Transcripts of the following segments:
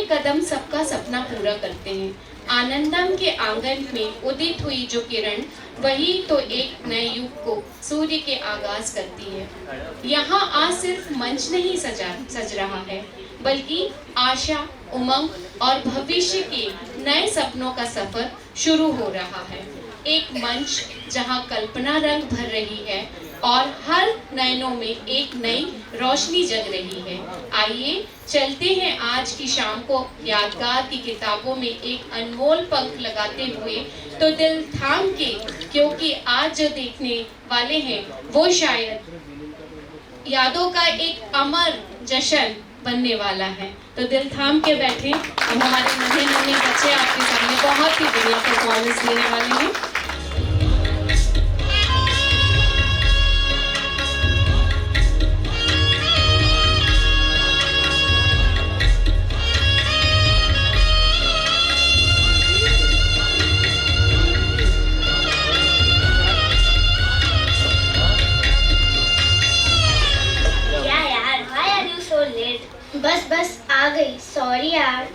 एक कदम सबका सपना पूरा करते हैं। आनंदम के आंगन में उदित हुई जो किरण, वही तो एक नए युग को सूर्य के आगाज करती है। यहाँ आज सिर्फ मंच नहीं सज रहा है, बल्कि आशा, उमंग और भविष्य के नए सपनों का सफर शुरू हो रहा है। एक मंच जहाँ कल्पना रंग भर रही है और हर नयनों में एक नई रोशनी जग रही है। आइए चलते हैं आज की शाम को यादगार की किताबों में एक अनमोल पंख लगाते हुए, तो दिल थाम के, क्योंकि आज जो देखने वाले हैं वो शायद यादों का एक अमर जश्न बनने वाला है। तो दिल थाम के बैठे। अब हमारे नन्हे नन्हे बच्चे आपके सामने बहुत ही बढ़िया परफॉर्मेंस देने वाले हैं। बस आ गई। सॉरी यार।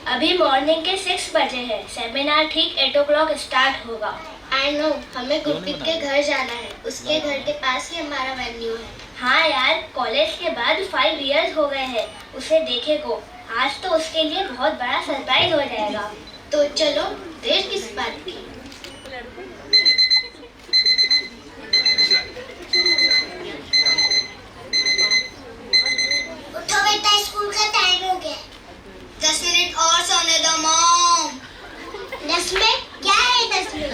अभी मॉर्निंग के 6 बजे है। सेमिनार ठीक 8 o'clock स्टार्ट होगा। आई नो, हमें गुरप्रीत के घर जाना है। उसके घर के पास ही हमारा वेन्यू है। हाँ यार, कॉलेज के बाद 5 years हो गए हैं उसे देखे को। आज तो उसके लिए बहुत बड़ा सरप्राइज हो जाएगा। तो चलो, देर किस बात की। उठो बेटा, स्कूल का टाइम हो गया। 10 मिनट और सोने दो मॉम। 10 मिनट क्या है? 10 मिनट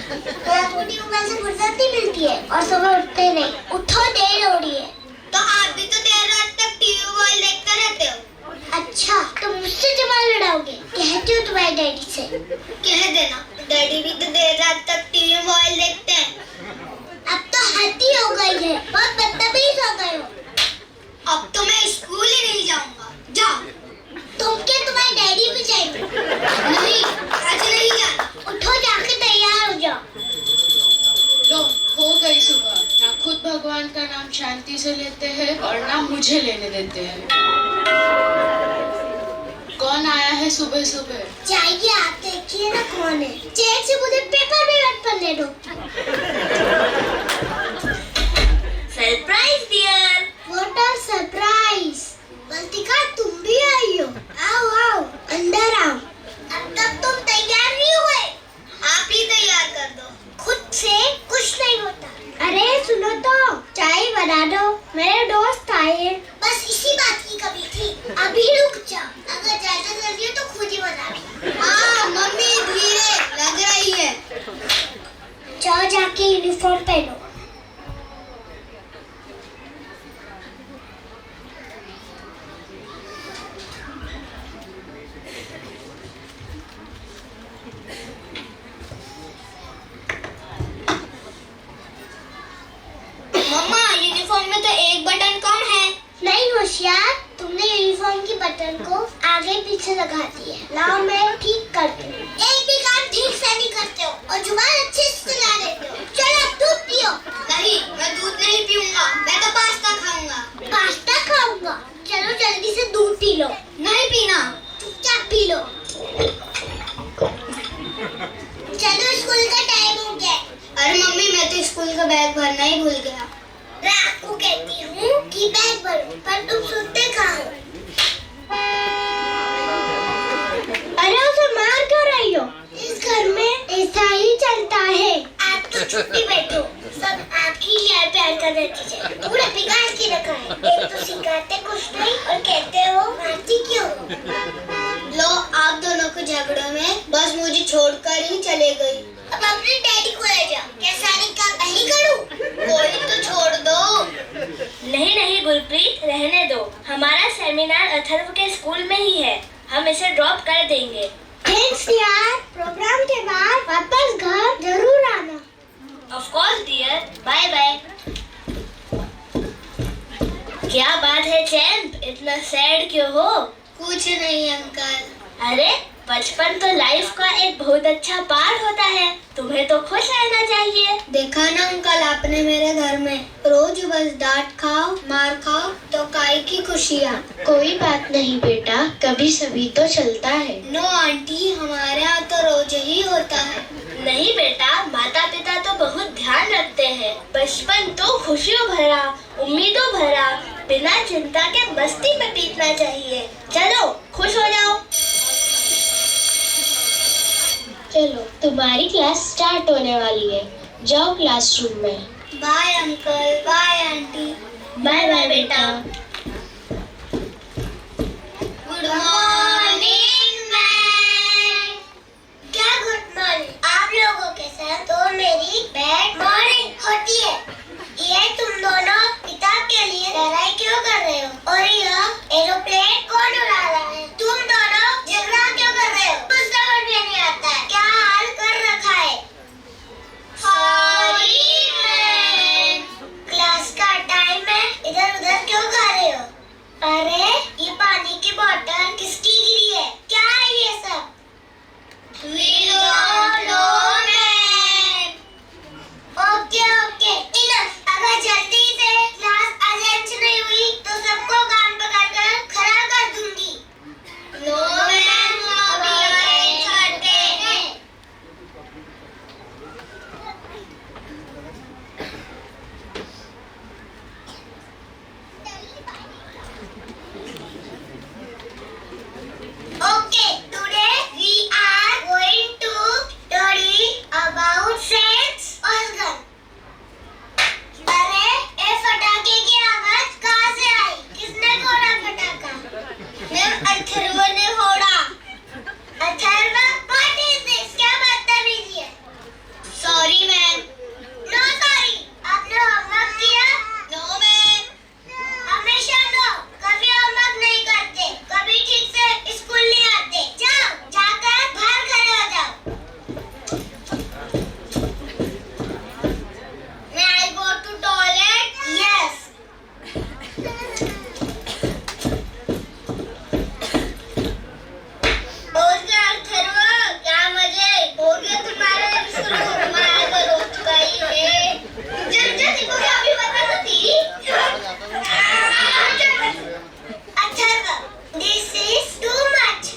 छोटी उम्र से फुर्सत नहीं मिलती है और सुबह उठते नहीं। उठो, देर हो रही है। तो आप भी तो देर रात तक टीवी मोबाइल देखते रहते हो। अच्छा, तो मुझसे जवान लड़ाओगे? कहती हो तुम्हारे डैडी से। कह देना, डैडी भी तो देर रात तक टीवी मोबाइल देखते हैं। अब तो हद ही हो गई है, बहुत बदतमीज हो गए हो। अब तो मैं स्कूल ही नहीं जाऊंगा। जाओ। तुम क्या, तुम्हारे डैडी भी जाएंगे? नहीं, आज नहीं जाना। उठो, जाके तैयार हो जाओ। लो, हो गई सुबह। ना खुद भगवान का नाम शांति से लेते हैं और ना मुझे लेने देते हैं। कौन आया है सुबह सुबह? जाइए, आप देखिए ना कौन है। चेक से मुझे पेपर में मत पढ़ने दो। Surprise dear. What a surprise. बल्तिका, तुम भी आई हो। आओ आओ, अंदर आओ। अब तक तुम तैयार नहीं हुए। आप ही तैयार कर दो। खुद से कुछ नहीं होता। अरे सुनो तो, चाय बना दो। मेरे दोस्त आए हैं। बस इसी बात की कमी थी। अभी रुक जाओ। अगर ज्यादा जल्दी हो तो खुद ही बना दो। हाँ मम्मी, धीरे लग रही है। जाओ, जाके यूनिफॉर्म पहनो। मम्मा, यूनिफॉर्म में तो एक बटन कम है। नहीं होशियार, तुमने यूनिफॉर्म की बटन को आगे पीछे लगा दी है। लाओ, मैं ठीक कर दूं। एक भी काम ठीक से नहीं करते हो और जुबान अच्छे से चला लेते हो। चलो अब दूध पियो। नहीं, मैं दूध नहीं पीऊंगा। मैं तो पास्ता खाऊंगा। पास्ता खाऊंगा? चलो जल्दी से दूध पी लो। नहीं पीना, चुपचाप पी लो। चलो, स्कूल का टाइम हो गया। अरे मम्मी, मैं तो स्कूल का बैग भरना ही भूल गया। रात को कहती हूँ कि बैग भरो, पर तुम सुनते कहाँ हो? अरे उसे मार क्यों रही हो? इस घर में ऐसा ही चलता है। आप तो चुप ही बैठो। सब आपकी यार प्यार कर देती है। पूरा बिगाड़ के रखा है। एक तो सिखाते कुछ नहीं और कहते हो मारती क्यों? लो, आप दोनों को झगड़ों में बस मुझे छोड़कर ही चले गई। अब अपने डैडी को ले जाओ। क्या सारी काम मैं ही करूं? कोई तो छोड़ दो। नहीं गुरप्रीत, रहने दो। हमारा सेमिनार अथर्व के स्कूल में ही है। हम इसे ड्रॉप कर देंगे। थैंक्स यार। प्रोग्राम के बाद वापस घर जरूर आना। Of course dear. Bye bye. क्या बात है चैंप, इतना सैड क्यों हो? कुछ नहीं अंकल। अरे बचपन तो लाइफ का एक बहुत अच्छा पार्ट होता है। तुम्हें तो खुश रहना चाहिए। देखा ना अंकल, आपने मेरे घर में रोज बस डांट खाओ मार खाओ तो काय की खुशियाँ। कोई बात नहीं बेटा, कभी सभी तो चलता है। नो आंटी, हमारे यहाँ तो रोज ही होता है। नहीं बेटा, माता पिता तो बहुत ध्यान रखते हैं। बचपन तो खुशियों भरा, उम्मीदों भरा, बिना चिंता के मस्ती में बीतना चाहिए। चलो खुश हो जाओ। चलो, तुम्हारी क्लास स्टार्ट होने वाली है, जाओ क्लासरूम में। Bye uncle, bye aunty. Bye bye बेटा। Good morning ma'am. क्या गुड मॉर्निंग? आप लोगों के साथ तो मेरी बैड मॉर्निंग होती है। ये तुम दोनों किताब के लिए लड़ाई क्यों कर रहे हो? और यह एरोप्लेन कौन उड़ा रहा है? तुम दोनों झगड़ा क्यों कर रहे हो? कुछ समझ में नहीं आता है। क्या हाल कर रखा है? Sorry ma'am. क्लास का टाइम है, इधर उधर क्यों खा रहे हो? अरे ये पानी की बोतल किसकी गिरी है? क्या है ये सब? We don't know ma'am. Okay okay, enough. अगर जल्दी से क्लास अटेंड नहीं हुई तो सबको कान पकड़कर खड़ा कर दूंगी। नो मैम, अभी अरेंज करते हैं। Okay, today we are going to study about friends organ. अरे, ये फटाके की आवाज कहाँ से आई? किसने फोड़ा फटाका? मैम, अथर्व ने फोड़ा। Atharva, what is this? क्या बदतमीजी है? Sorry ma'am. No sorry। आपने होमवर्क किया? No ma'am. हमेशा नो, कभी होमवर्क नहीं करते, कभी ठीक से स्कूल नहीं आते। जाओ, जाकर बाहर खड़े हो जाओ। May I go to toilet? Yes. हो गया अथर्व, क्या मजे? हो गया तुम्हारा शुरू, तुम्हारा तो रोज का ही है। जल्दी को अभी बता तो दी। Atharva, this is too much.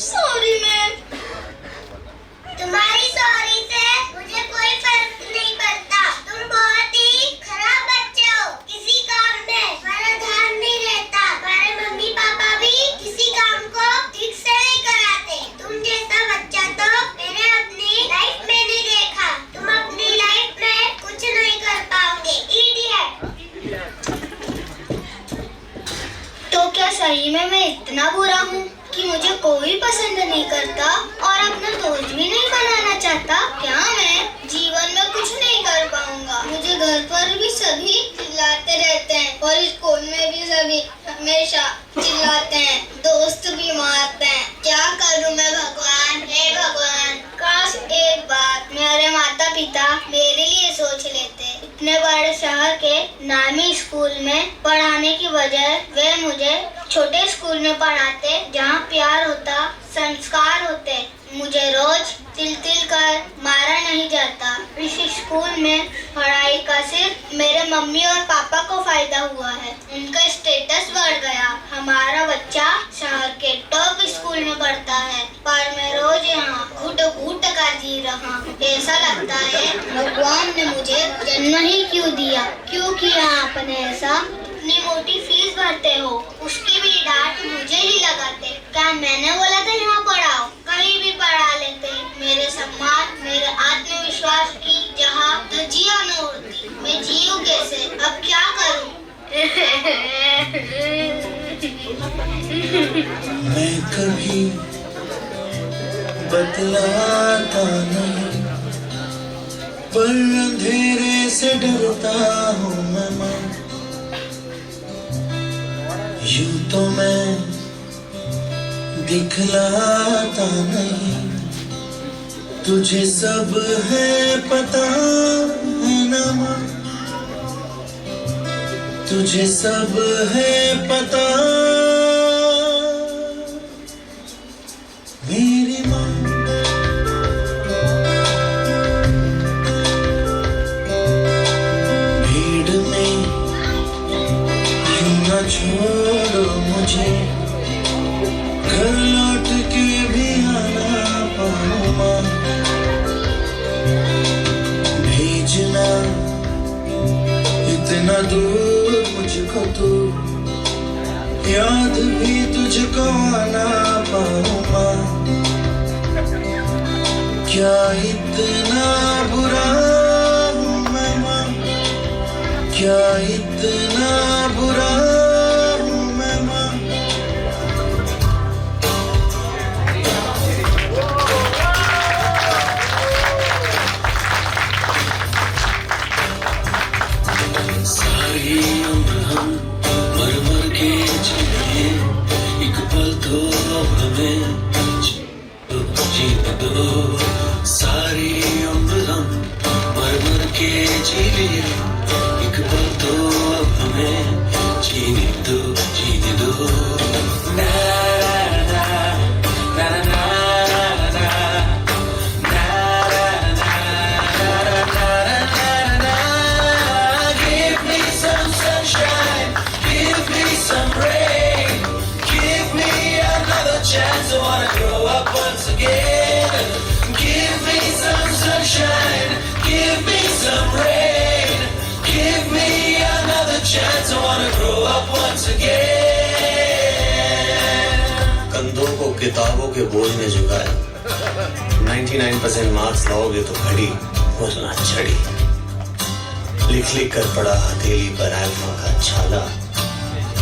Sorry ma'am. तुम्हारी सॉरी से मुझे कोई फर्क नहीं पड़ता। तुम बहुत ही खराब बच्चे हो। किसी काम में तुम्हारा ध्यान नहीं रहता। तुम्हारे मम्मी पापा भी किसी काम को ठीक से नहीं कराते। तुम जैसा बच्चा तो मैंने अपनी लाइफ में नहीं देखा। तुम अपनी लाइफ में कुछ नहीं कर पाओगे। इडियट। तो क्या सही में मैं इतना बुरा हूँ कि मुझे कोई पसंद नहीं करता और अपना दोस्त भी नहीं बनाना चाहता? क्या मैं जीवन में कुछ नहीं कर पाऊंगा? मुझे घर पर भी सभी चिल्लाते रहते हैं और स्कूल में भी सभी हमेशा चिल्लाते हैं, दोस्त भी मारते हैं। क्या करूं मैं भगवान? हे भगवान, काश एक बार मेरे माता पिता मेरे लिए सोच लेते। इतने बड़े शहर के नामी स्कूल में पढ़ाने की बजाय वे मुझे छोटे स्कूल में पढ़ाते, जहाँ प्यार होता, संस्कार होते। मुझे रोज तिल तिल कर मारा नहीं जाता। इस स्कूल में पढ़ाई का सिर्फ मेरे मम्मी और पापा को फायदा हुआ है। उनका स्टेटस बढ़ गया। हमारा बच्चा शहर के टॉप स्कूल में पढ़ता है, पर मैं रोज यहाँ घुट घुट कर जी रहा हूँ। ऐसा लगता है भगवान ने मुझे जन्म ही क्यों दिया? क्यों किया आपने ऐसा? इतनी मोटी फीस भरते हो, उसकी भी डांट मुझे ही लगाते। क्या मैंने बोला था यहाँ पढ़ाओ? कहीं भी पढ़ा लेते। मेरे सम्मान, मेरे आत्मविश्वास की जहाँ धज्जियां न उड़ती। मैं जीऊं कैसे? अब क्या करूं? मैं कभी बतलाता नहीं, पर अंधेरे से डरता हूँ मैं माँ। यूं तो मैं दिखलाता नहीं, तुझे सब है पता है ना माँ, तुझे सब है पता। मेरी दूर मुझको तू, याद भी तुझको आना पाऊंगा। क्या इतना बुरा हूँ मैं माँ, क्या इतना बुरा हूँ मैं माँ। सारी उम्र हम मर मर के जिए, एक पल तो हमें जीने दो। सारी उम्र हम मर मर के जिए, एक पल तो अब हमें जीने दो, जीने दो। ना ना ना ना ना chance, I wanna grow up once again. Give me some sunshine, give me some rain. Give me another chance, I wanna grow up once again. कंधों को किताबों के बोझ ने झुकाया, 99% मार्क्स लाओगे तो घड़ी वरना छड़ी। लिख लिख कर पड़ा हथेली पर एल्फा का छाला,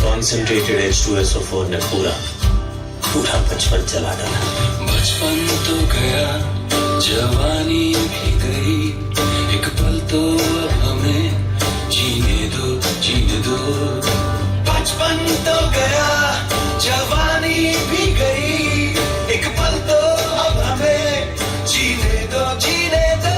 कॉन्सेंट्रेटेड H2SO4 ने पूरा बचपन चला डाला। बचपन तो गया, जवानी भी गई, एक पल तो अब हमें जीने दो, जीने दो। बचपन तो गया, जवानी भी गई, एक पल तो अब हमें जीने दो, जीने दो।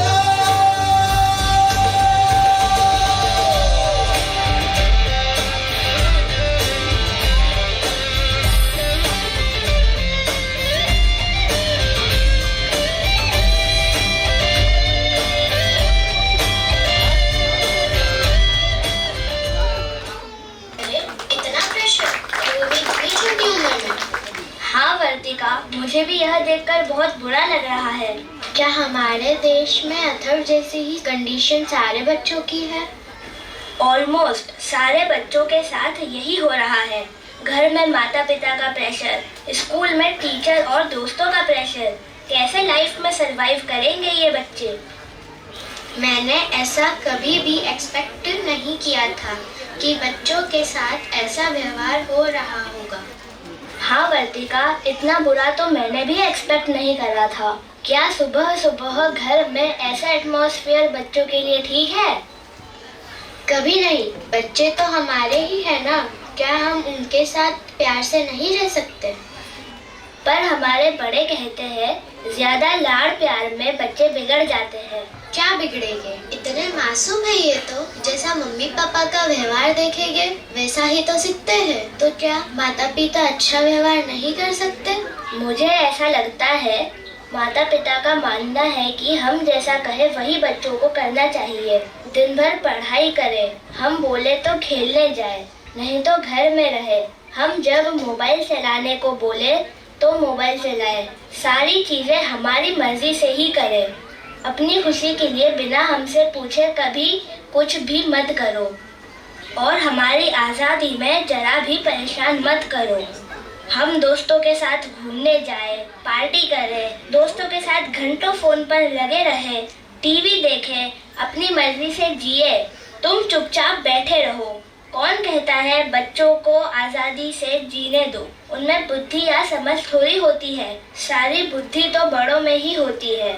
हाँ वर्तिका, मुझे भी यह देखकर बहुत बुरा लग रहा है। क्या हमारे देश में अथर्व जैसी ही कंडीशन सारे बच्चों की है? ऑलमोस्ट सारे बच्चों के साथ यही हो रहा है। घर में माता पिता का प्रेशर, स्कूल में टीचर और दोस्तों का प्रेशर, कैसे लाइफ में सरवाइव करेंगे ये बच्चे। मैंने ऐसा कभी भी एक्सपेक्ट नहीं किया था कि बच्चों के साथ ऐसा व्यवहार हो रहा होगा। हाँ वर्तिका, इतना बुरा तो मैंने भी एक्सपेक्ट नहीं करा था। क्या सुबह सुबह घर में ऐसा एटमॉस्फेयर बच्चों के लिए ठीक है? कभी नहीं, बच्चे तो हमारे ही है ना, क्या हम उनके साथ प्यार से नहीं रह सकते? पर हमारे बड़े कहते हैं ज्यादा लाड़ प्यार में बच्चे बिगड़ जाते हैं। क्या बिगड़ेंगे? इतने मासूम है ये तो, जैसा मम्मी पापा का व्यवहार देखेंगे वैसा ही तो सीखते हैं। तो क्या माता पिता अच्छा व्यवहार नहीं कर सकते? मुझे ऐसा लगता है माता पिता का मानना है कि हम जैसा कहे वही बच्चों को करना चाहिए। दिन भर पढ़ाई करें, हम बोले तो खेलने जाए, नहीं तो घर में रहे। हम जब मोबाइल चलाने को बोले तो मोबाइल चलाए, सारी चीजें हमारी मर्जी से ही करें। अपनी खुशी के लिए बिना हमसे पूछे कभी कुछ भी मत करो और हमारी आज़ादी में जरा भी परेशान मत करो। हम दोस्तों के साथ घूमने जाए, पार्टी करें, दोस्तों के साथ घंटों फोन पर लगे रहे, टीवी देखें, अपनी मर्जी से जिए। तुम चुपचाप बैठे रहो। कौन कहता है बच्चों को आज़ादी से जीने दो? उनमें बुद्धि या समझ थोड़ी होती है, सारी बुद्धि तो बड़ों में ही होती है,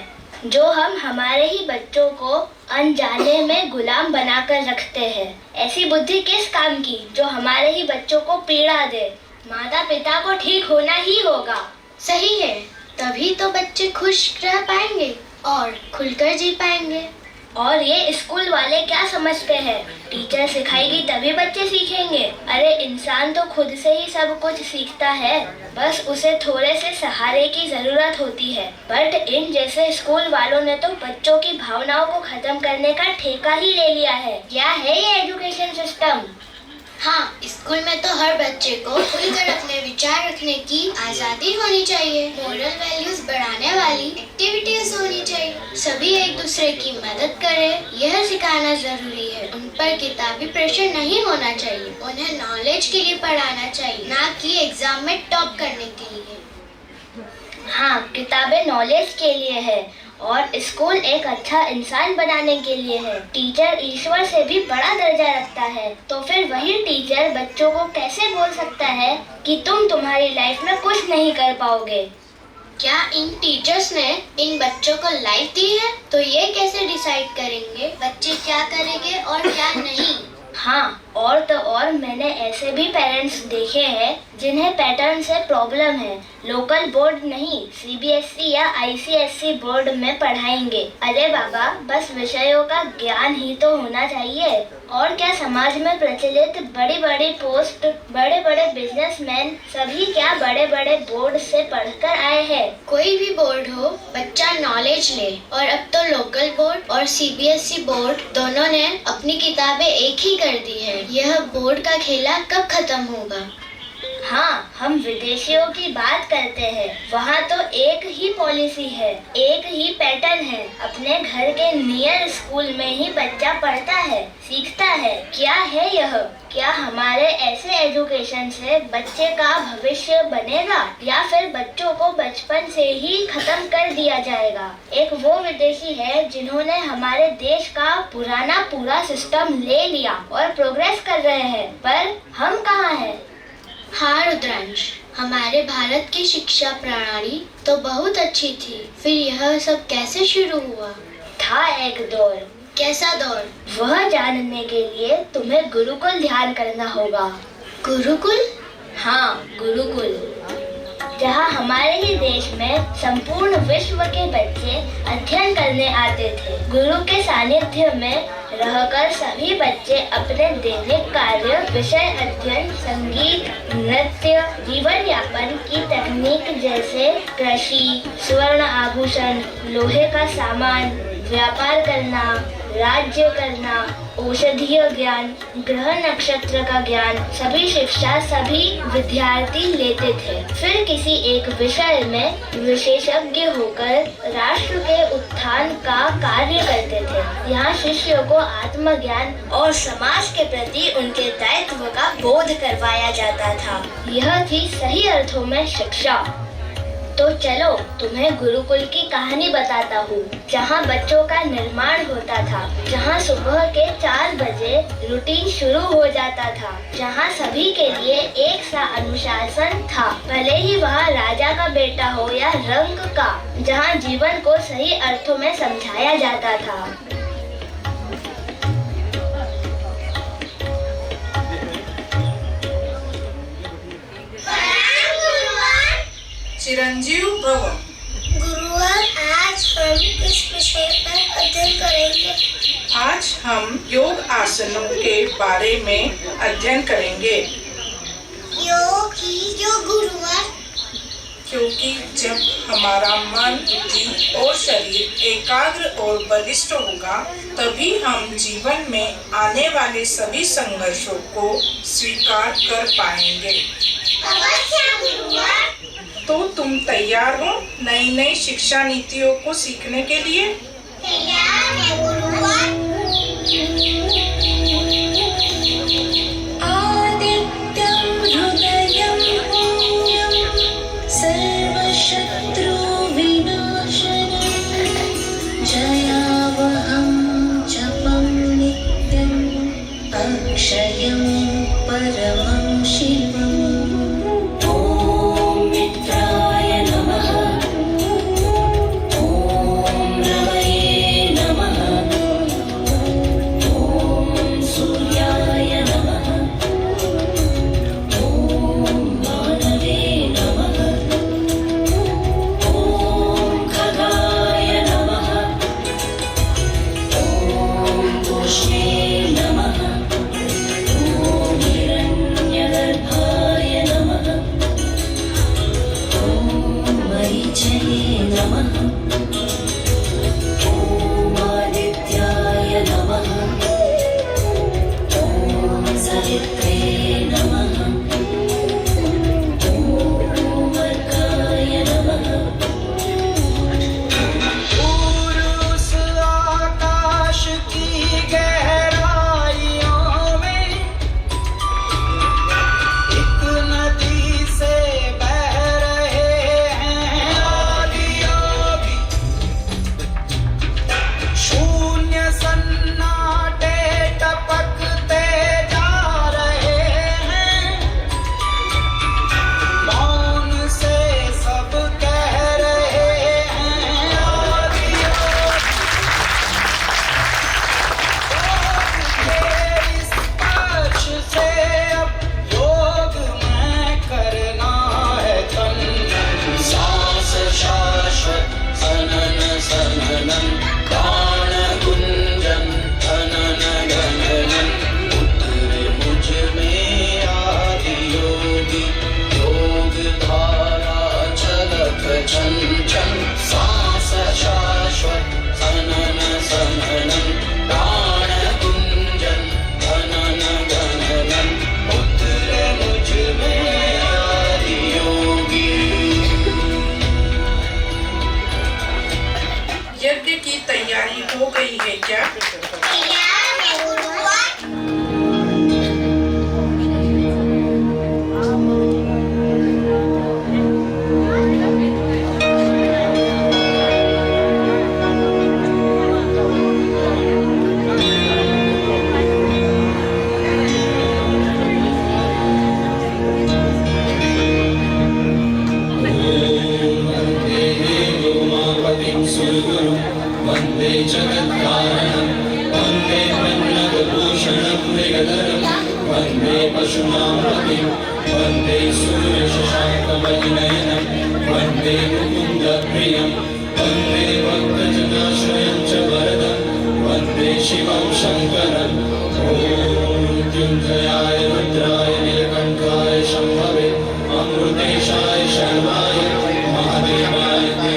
जो हम हमारे ही बच्चों को अनजाने में गुलाम बनाकर रखते हैं। ऐसी बुद्धि किस काम की जो हमारे ही बच्चों को पीड़ा दे? माता पिता को ठीक होना ही होगा। सही है, तभी तो बच्चे खुश रह पाएंगे और खुलकर जी पाएंगे। और ये स्कूल वाले क्या समझते हैं, टीचर सिखाएगी तभी बच्चे सीखेंगे? अरे इंसान तो खुद से ही सब कुछ सीखता है, बस उसे थोड़े से सहारे की जरूरत होती है। बट इन जैसे स्कूल वालों ने तो बच्चों की भावनाओं को खत्म करने का ठेका ही ले लिया है। क्या है ये एजुकेशन सिस्टम? हाँ, स्कूल में तो हर बच्चे को खुलकर अपने विचार रखने की आजादी होनी चाहिए। मोरल वैल्यूज बढ़ाने वाली एक्टिविटीज होनी चाहिए। सभी एक दूसरे की मदद करें, यह सिखाना जरूरी है। उन पर किताबी प्रेशर नहीं होना चाहिए। उन्हें नॉलेज के लिए पढ़ाना चाहिए, ना कि एग्जाम में टॉप करने के लिए। हाँ, किताबें नॉलेज के लिए है और स्कूल एक अच्छा इंसान बनाने के लिए है। टीचर ईश्वर से भी बड़ा दर्जा रखता है, तो फिर वही टीचर बच्चों को कैसे बोल सकता है कि तुम तुम्हारी लाइफ में कुछ नहीं कर पाओगे? क्या इन टीचर्स ने इन बच्चों को लाइफ दी है? तो ये कैसे डिसाइड करेंगे बच्चे क्या करेंगे और क्या नहीं? हाँ, और तो और मैंने ऐसे भी पेरेंट्स देखे हैं जिन्हें पैटर्न से प्रॉब्लम है। लोकल बोर्ड नहीं, सीबीएसई या आईसीएसई बोर्ड में पढ़ाएंगे। अरे बाबा, बस विषयों का ज्ञान ही तो होना चाहिए। और क्या समाज में प्रचलित बड़ी बड़ी पोस्ट, बड़े बड़े बिजनेसमैन सभी क्या बड़े बड़े बोर्ड से पढ़कर आए हैं? कोई भी बोर्ड हो, बच्चा नॉलेज ले। और अब तो लोकल बोर्ड और सीबीएसई बोर्ड दोनों ने अपनी किताबें एक ही कर दी है। यह बोर्ड का खेला कब खत्म होगा? हाँ, हम विदेशियों की बात करते हैं। वहाँ तो एक ही पॉलिसी है, एक ही पैटर्न है। अपने घर के नियर स्कूल में ही बच्चा पढ़ता है, सीखता है। क्या है यह? क्या हमारे ऐसे एजुकेशन से बच्चे का भविष्य बनेगा या फिर बच्चों को बचपन से ही खत्म कर दिया जाएगा? एक वो विदेशी है जिन्होंने हमारे देश का पुराना पूरा सिस्टम ले लिया और प्रोग्रेस कर रहे हैं, पर हम कहाँ हैं? हाँ रुद्रांश, हमारे भारत की शिक्षा प्रणाली तो बहुत अच्छी थी, फिर यह सब कैसे शुरू हुआ? था एक दौर। कैसा दौर? वह जानने के लिए तुम्हें गुरुकुल ध्यान करना होगा। गुरुकुल? हाँ, गुरुकुल, जहाँ हमारे ही देश में संपूर्ण विश्व के बच्चे अध्ययन करने आते थे। गुरु के सानिध्य में रहकर सभी बच्चे अपने दैनिक कार्य, विषय अध्ययन, संगीत, नृत्य, जीवन यापन की तकनीक जैसे कृषि, स्वर्ण आभूषण, लोहे का सामान, व्यापार करना, राज्य करना, औषधीय ज्ञान, ग्रह नक्षत्र का ज्ञान, सभी शिक्षा सभी विद्यार्थी लेते थे। फिर किसी एक विषय में विशेषज्ञ होकर राष्ट्र के उत्थान का कार्य करते थे। यहाँ शिष्यों को आत्मज्ञान और समाज के प्रति उनके दायित्व का बोध करवाया जाता था। यह थी सही अर्थों में शिक्षा। तो चलो तुम्हें गुरुकुल की कहानी बताता हूँ, जहाँ बच्चों का निर्माण होता था, जहाँ सुबह के 4 बजे रूटीन शुरू हो जाता था, जहाँ सभी के लिए एक सा अनुशासन था, भले ही वहाँ राजा का बेटा हो या रंग का, जहाँ जीवन को सही अर्थों में समझाया जाता था। चिरंजीव भव। गुरुवार, आज हम किस विषय पर अध्ययन करेंगे? आज हम योग आसनों के बारे में अध्ययन करेंगे। योग ही जो गुरुवार, क्योंकि जब हमारा मन, बुद्धि और शरीर एकाग्र और बलिष्ठ होगा, तभी हम जीवन में आने वाले सभी संघर्षों को स्वीकार कर पाएंगे। गुरुवार, तो तुम तैयार हो नई नई शिक्षा नीतियों को सीखने के लिए? तैयार है गुरुवार। आदित्यं हृदयं सर्वशत्रु विनाशनं जयावहं जपं नित्यं अक्षयं परमं शिवम्। नमः। यज्ञ की तैयारी हो गई है क्या? वन्दे जगत्कारणं वन्दे पन्नगभूषणं मृगधरं वन्दे पशूनां पतिं वन्दे सूर्यशशाङ्कमणिनयनं वन्दे मुकुन्दप्रियं वन्दे भक्तजनाश्रयं च वरदं वन्दे शिवं शङ्करं ॐ मृत्युञ्जयाय रुद्राय नीलकण्ठाय शम्भवे अमृतेशाय शर्वाय महादेवाय ते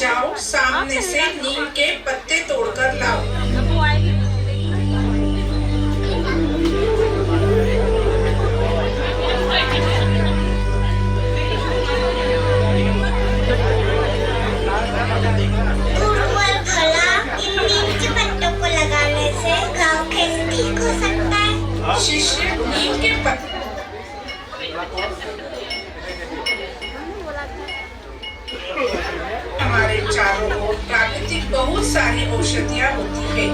जाओ सामने से नीम के पत्ते तोड़कर लाओ। शिष्य नीम के पत्ते हमारे चारों ओर प्राकृतिक बहुत सारी औषधियाँ होती है।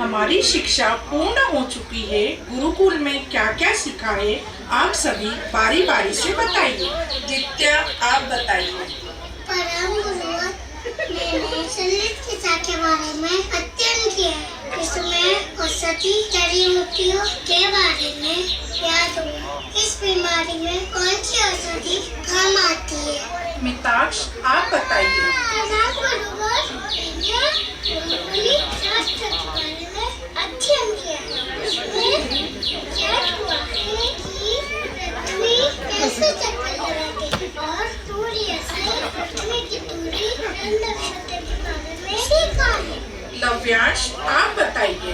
हमारी शिक्षा पूर्ण हो चुकी है। गुरुकुल में क्या क्या सीखा है आप सभी बारी बारी से बताइए। दित्या आप बताइए। परम गुरुवर, मैंने संगीत शिक्षा के बारे में अध्ययन किया है। इसमें औषधि जड़ी बूटियों के बारे में याद हुआ। इस बीमारी में कौन सी औषधि काम आती है। मिताक्ष आप बताइए। परम गुरुवर, मैंने शास्त्र के बारे में अध्ययन किया है। इसमें याद हुआ है कि पृथ्वी कैसे चक्कर लगाती है और सूर्य से पृथ्वी की दूरी नक्षत्र के बारे में सीखा है। लव्यांश आप बताइए।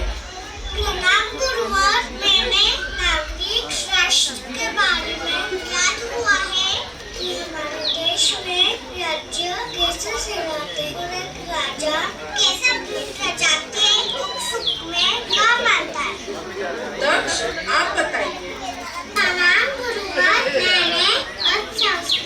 प्रणाम गुरुवर, मैंने नागरिक शास्त्र के बारे में याद हुआ है कि हमारे देश में राज्य कैसे चलाते हैं और एक राजा कैसे अपनी प्रजा के दुख सुख में काम आता है। दक्ष आप बताइए। प्रणाम गुरुवर, मैंने अर्थशास्त्र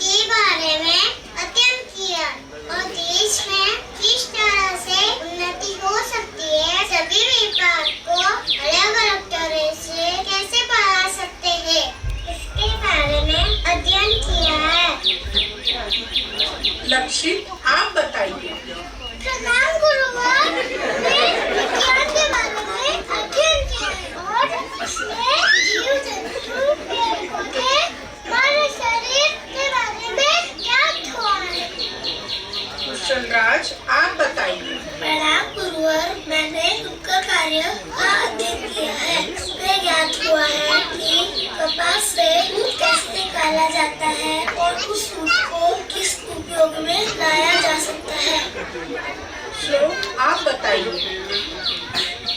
के बारे में अध्ययन किया और देश में किस तरह से उन्नति हो सकती है, सभी विभाग को अलग अलग तरह से कैसे बढ़ा सकते हैं, इसके बारे में अध्ययन किया है। लक्षित आप बताइए। प्रणाम गुरुवर, मैं विज्ञान के बारे में अध्ययन किया है और इसमें जीव जंतु, पेड़ पौधे, हमारे शरीर के बारे में याद हुआ है। कुशलराज आप बताइए। प्रणाम गुरुवर, मैंने शुक्र कार्य का अध्ययन किया है। इसमें याद हुआ है कि कपास से दूध कैसे निकाला जाता है और उस दूध को किस उपयोग में लाया जा सकता है। श्लोक आप बताइए।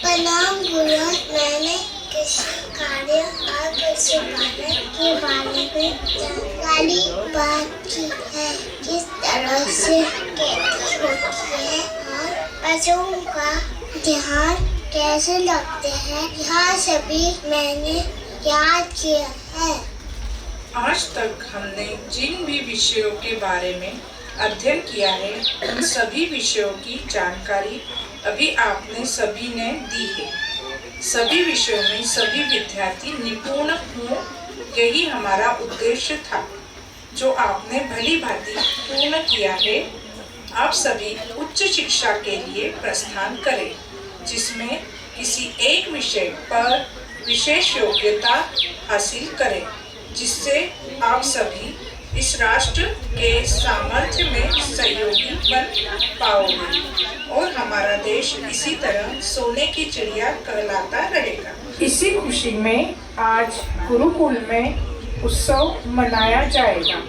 प्रणाम गुरुवर, मैंने कृषि कार्य और पशुपालन के बारे में जानकारी प्राप्त की है। किस तरह से खेती होती है और पशुओं का ध्यान कैसे रखते हैं, यह सभी मैंने याद किया है। आज तक हमने जिन भी विषयों के बारे में अध्ययन किया है उन सभी विषयों की जानकारी अभी आपने सभी ने दी है। सभी विषयों में सभी विद्यार्थी निपुण हों, यही हमारा उद्देश्य था, जो आपने भली भांति पूर्ण किया है। आप सभी उच्च शिक्षा के लिए प्रस्थान करें, जिसमें किसी एक विषय पर विशेष योग्यता हासिल करें, जिससे आप सभी इस राष्ट्र के सामर्थ्य में सहयोगी बन पाओगे और हमारा देश इसी तरह सोने की चिड़िया कहलाता रहेगा। इसी खुशी में आज गुरुकुल में उत्सव मनाया जाएगा।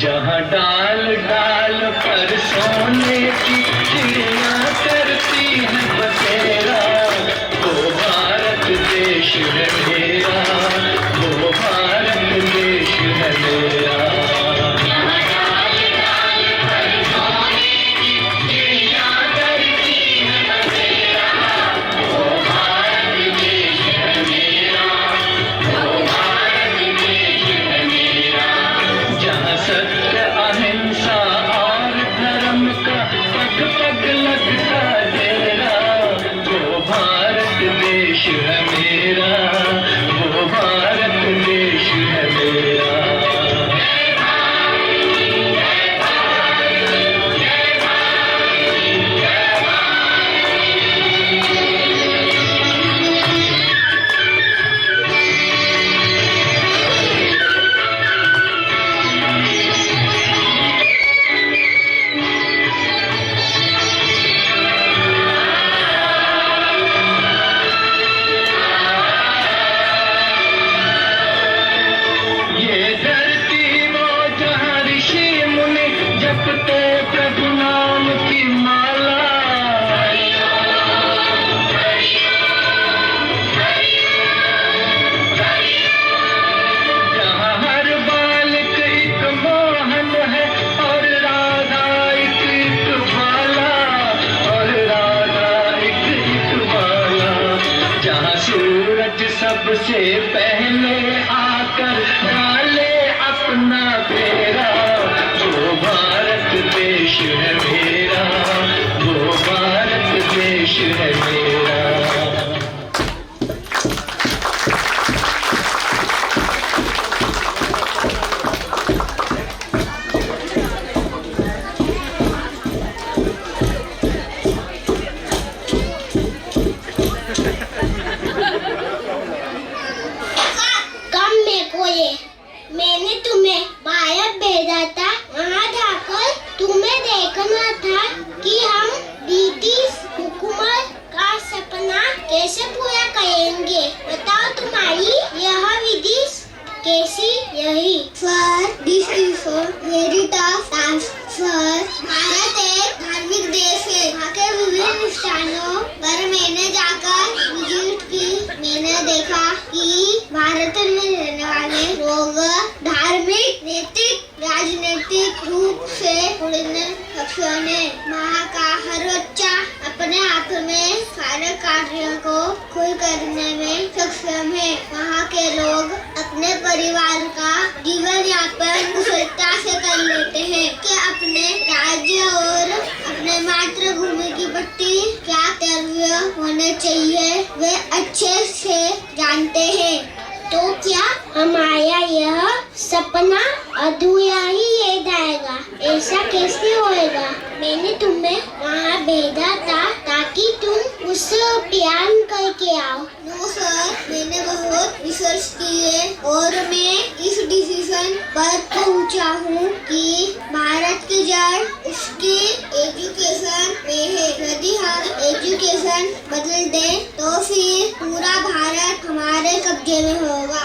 जहाँ डाल डाल पर सोने की चिड़िया करती है बसेरा, वो भारत देश है मेरा, वो भारत देश है मेरा। सबसे पहले आकर डाले अपना फेरा, वो भारत देश है मेरा, वो भारत देश है मेरा। मैंने तुम्हें भारत भेजा था, वहाँ जाकर तुम्हें देखना था कि हम ब्रिटिश हुकूमत का सपना कैसे पूरा करेंगे। बताओ तुम्हारी यह विधि कैसी रही? This is very tough task. Bharat एक धार्मिक देश है। वहाँ के विभिन्न स्थानों पर मैंने जाकर विजिट की। मैंने देखा कि भारत में रहने वाले लोग धार्मिक, नैतिक, राजनीतिक रूप से जुड़ने सक्षम है। वहाँ का हर बच्चा अपने आप में सारे कार्यों को खुद करने में सक्षम है। वहाँ के लोग अपने परिवार का जीवन यापन कुशलता से कर लेते हैं कि अपने राज्य और अपने मातृभूमि की प्रति क्या कर्तव्य होने चाहिए वे अच्छे से जानते हैं। तो क्या हमारा यह सपना अधूरा ही रह जाएगा? ऐसा कैसे होएगा? मैंने तुम्हें वहाँ भेजा था ताकि तुम उससे प्लान करके आओ। नो सर, मैंने बहुत रिसर्च पर पहुंचा हूँ कि भारत की जड़ उसकी एजुकेशन में है। यदि हम एजुकेशन बदल दें तो फिर पूरा भारत हमारे कब्जे में होगा।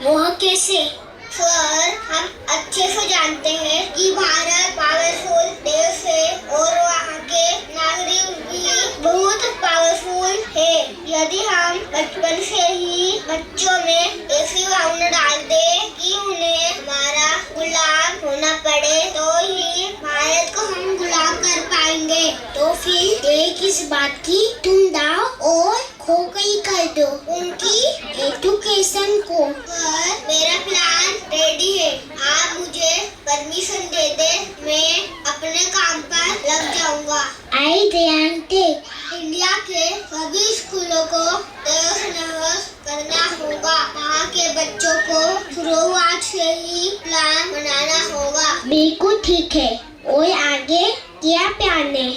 वह कैसे? सर, हम अच्छे से जानते हैं कि भारत पावरफुल देश है और वहाँ के नागरिक भी बहुत पावरफुल है। यदि हम बचपन से ही बच्चों में ऐसी भावना डाल दें कि उन्हें हमारा गुलाम होना पड़े तो ही भारत को हम गुलाम कर पाएंगे। तो फिर एक इस बात की तुम दाव और खोखई कर दो उनकी एजुकेशन को। पर मेरा प्लान रेडी है, आप मुझे परमिशन दे दे, मैं अपने काम पर लग जाऊंगा। आई जानते इंडिया के सभी स्कूलों को तहस-नहस करना होगा। वहाँ के बच्चों को शुरुआत से ही प्लान बनाना होगा। बिल्कुल ठीक है। और आगे क्या प्लान है?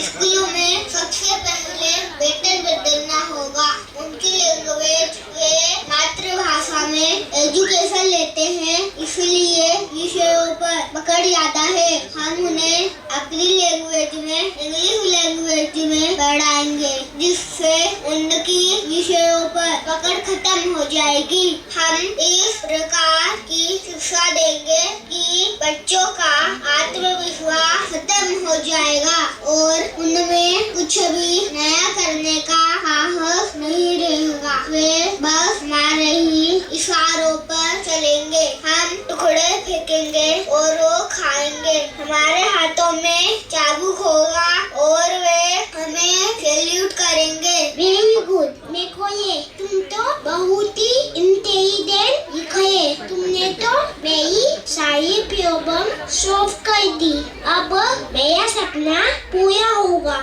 स्कूलों में सबसे पहले वेतन बदलना होगा। उनकी लैंग्वेज वे मातृभाषा में एजुकेशन लेते हैं, इसलिए विषयों पर पकड़ ज्यादा है। हम उन्हें अपनी लैंग्वेज में इंग्लिश लैंग्वेज में पढ़ाएंगे, जिससे उनकी विषयों पर पकड़ खत्म हो जाएगी। हम इस प्रकार की शिक्षा देंगे कि बच्चों का आत्मविश्वास खत्म हो जाएगा और उनमें कुछ भी नया करने का साहस नहीं रहेगा। वे बस हमारे ही इशारों पर चलेंगे। हम टुकड़े फेंकेंगे और वो खाएंगे। हमारे हाथों में चाबुक होगा और वे हमें सैल्यूट करेंगे। Very good. देखो ये तुम तो बहुत ही इंटेलिजेंट दिखे। तुमने तो मेरी सारी प्रॉब्लम सॉल्व कर दी। अब मेरा सपना पूरा होगा।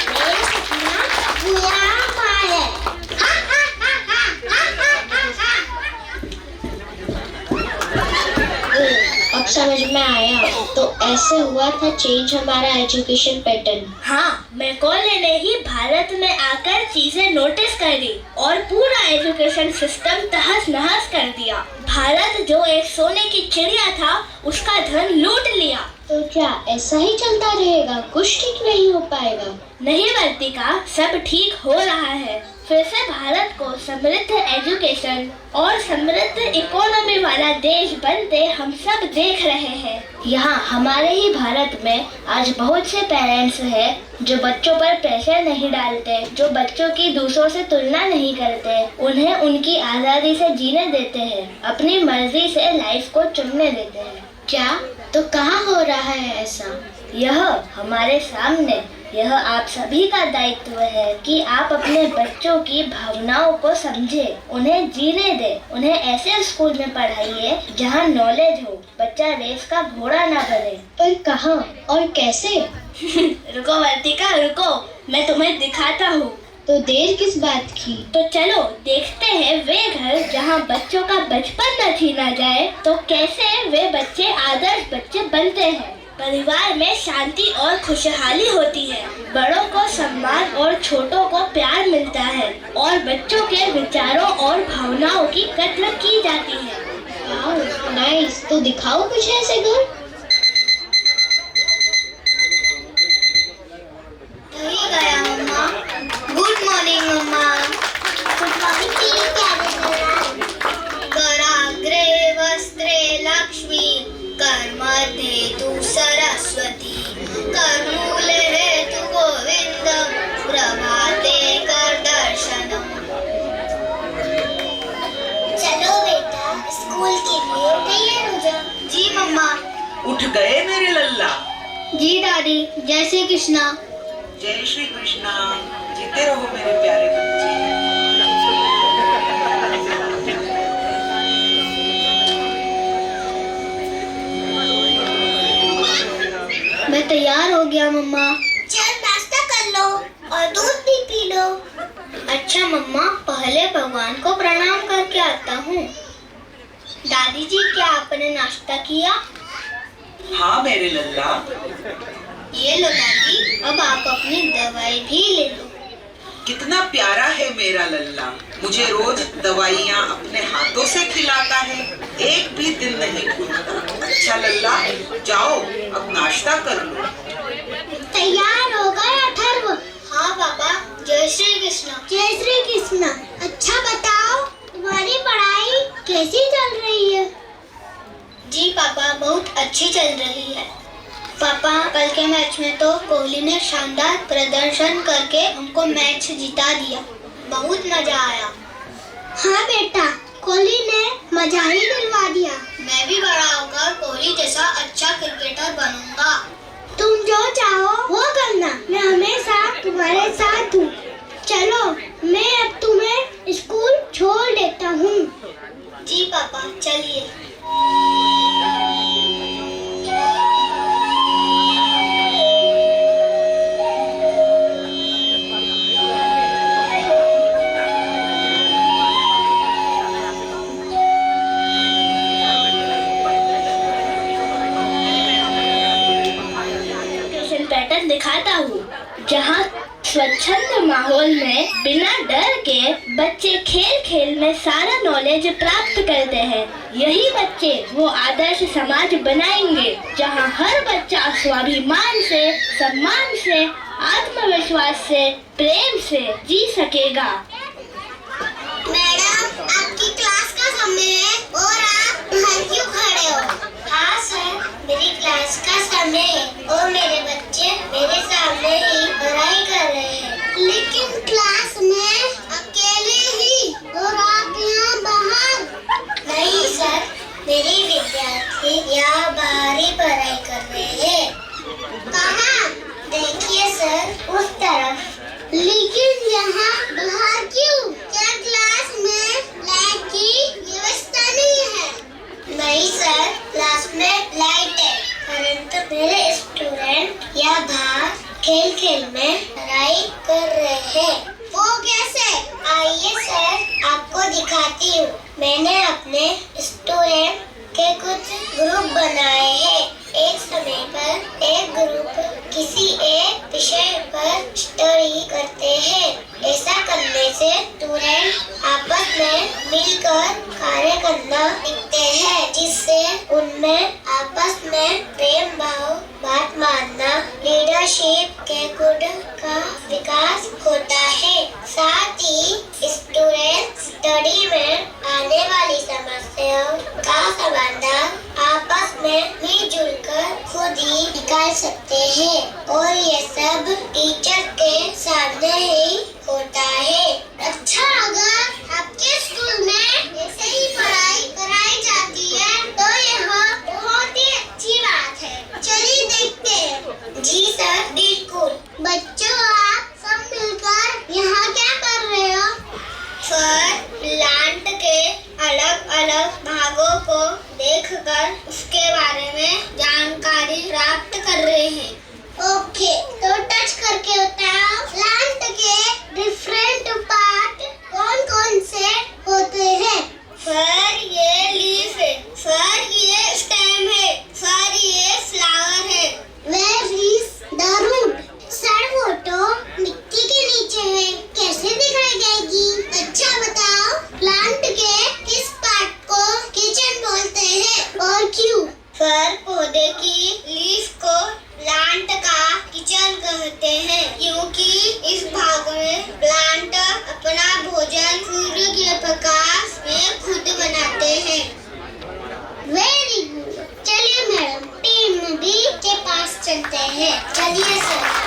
मेरा सपना पूरा हुआ है। अब समझ में आया। तो ऐसे हुआ था चेंज हमारा एजुकेशन पैटर्न। हाँ, मैकॉले ने ही भारत में आकर चीजें नोटिस कर दी और पूरा एजुकेशन सिस्टम तहस नहस कर दिया। भारत जो एक सोने की चिड़िया था, उसका धन लूट लिया। तो क्या ऐसा ही चलता रहेगा? कुछ ठीक नहीं हो पाएगा? नहीं वर्तिका, सब ठीक हो रहा है। फिर से भारत को समृद्ध एजुकेशन और समृद्ध इकोनॉमी वाला देश बनते हम सब देख रहे हैं। यहाँ हमारे ही भारत में आज बहुत से पेरेंट्स हैं जो बच्चों पर प्रेशर नहीं डालते, जो बच्चों की दूसरों से तुलना नहीं करते, उन्हें उनकी आज़ादी से जीने देते हैं, अपनी मर्जी से लाइफ को चुनने देते हैं। क्या? तो कहाँ हो रहा है ऐसा? यह हमारे सामने। यह आप सभी का दायित्व है कि आप अपने बच्चों की भावनाओं को समझें, उन्हें जीने दें, उन्हें ऐसे स्कूल में पढ़ाइए जहाँ नॉलेज हो, बच्चा रेस का घोड़ा ना बने। पर कहाँ और कैसे? रुको वर्तिका रुको, मैं तुम्हें दिखाता हूँ। तो देर किस बात की? तो चलो देखते हैं वे घर जहाँ बच्चों का बचपन न छीना जाए तो कैसे वे बच्चे आदर्श बच्चे बनते हैं। परिवार में शांति और खुशहाली होती है, बड़ों को सम्मान और छोटों को प्यार मिलता है और बच्चों के विचारों और भावनाओं की कद्र की जाती है। वाह, नाइस। तो दिखाओ कुछ ऐसे घर। गया मम्मा। गुड मॉर्निंग मम्मा। गुड मॉर्निंग प्यारे कराग्रे वस्त्रे लक्ष्मी, कर्मध्ये तु सरस्वती, कर्मूले तु गोविंदम, प्रभाते कर दर्शनम। चलो बेटा, स्कूल के लिए तैयार हो जाओ। जी मम्मा। उठ गए मेरे लल्ला? जी दादी। जय श्री कृष्णा। जय श्री कृष्णा। जीते रहो मेरे प्यारे बच्चे। मैं तैयार हो गया मम्मा। चल नाश्ता कर लो और दूध भी पी लो। अच्छा मम्मा, पहले भगवान को प्रणाम करके आता हूँ। दादी जी, क्या आपने नाश्ता किया? हाँ मेरे लल्ला। ये लो दादी, अब आप अपनी दवाई भी ले लो। कितना प्यारा है मेरा लल्ला। मुझे रोज दवाइयाँ अपने हाथों से खिलाता है, एक भी दिन नहीं भूलता। अच्छा लल्ला, जाओ अब नाश्ता कर लो। तैयार हो गए अथर्व? हाँ पापा, जय श्री कृष्ण। जय श्री कृष्ण। अच्छा बताओ, तुम्हारी पढ़ाई कैसी चल रही है? जी पापा, बहुत अच्छी चल रही है। पापा, कल के मैच में तो कोहली ने शानदार प्रदर्शन करके हमको मैच जिता दिया। बहुत मजा आया। हाँ बेटा, कोहली ने मजा ही दिलवा दिया। मैं भी बड़ा होकर कोहली जैसा अच्छा क्रिकेटर बनूंगा। तुम जो चाहो वो करना, मैं हमेशा तुम्हारे साथ हूँ। चलो, मैं अब तुम्हें स्कूल छोड़ देता हूँ। जी पापा, चलिए। पैटर्न दिखाता हूँ, जहाँ स्वच्छंद माहौल में बिना डर के बच्चे खेल खेल में सारा नॉलेज प्राप्त करते हैं। यही बच्चे वो आदर्श समाज बनाएंगे जहाँ हर बच्चा स्वाभिमान से, सम्मान से, आत्मविश्वास से, प्रेम से जी सकेगा। मैडम, आपकी क्लास का समय है और आप बाहर क्यों खड़े हो? हाँ सर, मेरी क्लास का समय है और मेरे बच्चे मेरे सामने ही पढ़ाई कर रहे हैं। लेकिन क्लास में अकेले ही और आप यहाँ बाहर? नहीं सर, मेरी विद्यार्थी यहाँ बाहर ही पढ़ाई कर रहे हैं। कहाँ? देखिए सर, उस तरफ। लेकिन यहाँ बाहर क्यों? क्या क्लास में लाइट की व्यवस्था नहीं है? नहीं सर, क्लास में लाइट है, परंतु मेरे स्टूडेंट यहाँ बाहर खेल खेल में पढ़ाई कर रहे हैं। वो कैसे? आइए सर, आपको दिखाती हूँ। मैंने अपने स्टूडेंट के कुछ ग्रुप बनाए हैं। एक समय पर एक ग्रुप किसी एक विषय पर स्टडी करते हैं। ऐसा करने से स्टूडेंट आपस में मिलकर कार्य करना सीखते हैं, जिससे उनमें आपस में प्रेम भाव, बात मानना, लीडरशिप के गुण का विकास होता है। साथ ही स्टूडेंट स्टडी में आने वाली समस्याओं का समाधान आपस में मिलजुल कर खुद ही निकाल सकते हैं और ये सब टीचर के सामने ही होता है। अच्छा, अगर आपके स्कूल में ऐसे ही पढ़ाई कराई जाती है तो यह बहुत ही अच्छी बात है। चलिए देखते हैं। जी सर, बिल्कुल। बच्चों, आप सब मिलकर यहाँ क्या कर रहे हो? सर, प्लांट के अलग अलग भागों को देखकर उसके बारे में जानकारी प्राप्त कर रहे हैं। ओके, तो टच करके बताओ, प्लांट के डिफरेंट पार्ट कौन कौन से होते हैं? सर, ये लीफ है। सर, ये स्टेम है। सर, ये फ्लावर है। Where is the root? Sir, वो तो मिट्टी के नीचे है, कैसे दिखाई देगी? अच्छा बताओ, प्लांट के किस पार्ट को किचन बोलते हैं और क्यों? सर, पौधे की लीफ को प्लांट का किचन कहते हैं, क्योंकि इस भाग में प्लांट अपना भोजन सूर्य के प्रकाश में खुद बनाते हैं। Very good. चलिए मैडम, टीम बी के पास चलते हैं। चलिए सर।